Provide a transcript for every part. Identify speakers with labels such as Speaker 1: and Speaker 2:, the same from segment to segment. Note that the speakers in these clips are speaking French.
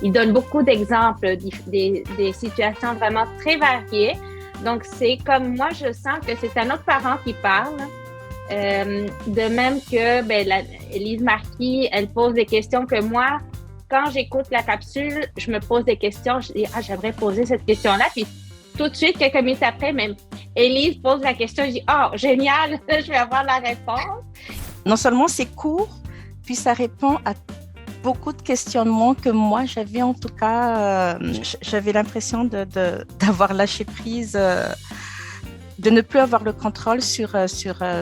Speaker 1: il donne beaucoup d'exemples, des situations vraiment très variées. Donc, c'est comme moi, je sens que c'est un autre parent qui parle. De même que Élise Marquis, elle pose des questions que moi, quand j'écoute la capsule, je me pose des questions. Je dis, j'aimerais poser cette question-là. Puis tout de suite, quelques minutes après, même Élise pose la question. Je dis, génial, je vais avoir la réponse.
Speaker 2: Non seulement c'est court, puis ça répond à beaucoup de questionnements que moi j'avais en tout cas. J'avais l'impression d'avoir lâché prise. De ne plus avoir le contrôle sur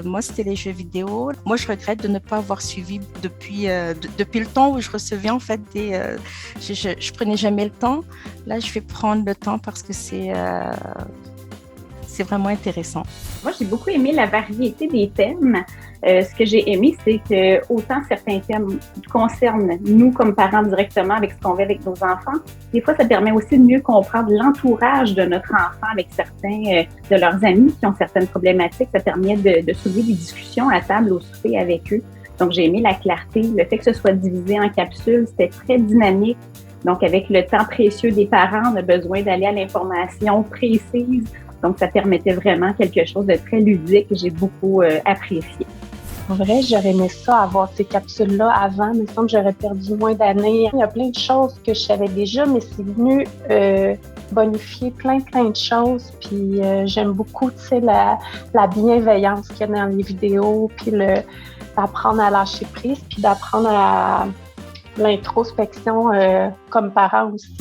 Speaker 2: moi, c'était les jeux vidéo. Moi, je regrette de ne pas avoir suivi depuis le temps où je recevais en fait je prenais jamais le temps. Là, je vais prendre le temps parce que c'est vraiment intéressant.
Speaker 3: Moi, j'ai beaucoup aimé la variété des thèmes. Ce que j'ai aimé, c'est que autant certains thèmes concernent nous comme parents directement avec ce qu'on vit avec nos enfants, des fois, ça permet aussi de mieux comprendre l'entourage de notre enfant avec certains de leurs amis qui ont certaines problématiques. Ça permet de soulever des discussions à table au souper avec eux. Donc, j'ai aimé la clarté. Le fait que ce soit divisé en capsules, c'était très dynamique. Donc, avec le temps précieux des parents, on a besoin d'aller à l'information précise. Donc, ça permettait vraiment quelque chose de très ludique que j'ai beaucoup apprécié.
Speaker 4: En vrai, j'aurais aimé ça, avoir ces capsules-là avant. Il me semble que j'aurais perdu moins d'années. Il y a plein de choses que je savais déjà, mais c'est venu bonifier plein de choses. Puis j'aime beaucoup, tu sais, la bienveillance qu'il y a dans les vidéos, puis d'apprendre à lâcher prise, puis d'apprendre à l'introspection comme parent aussi.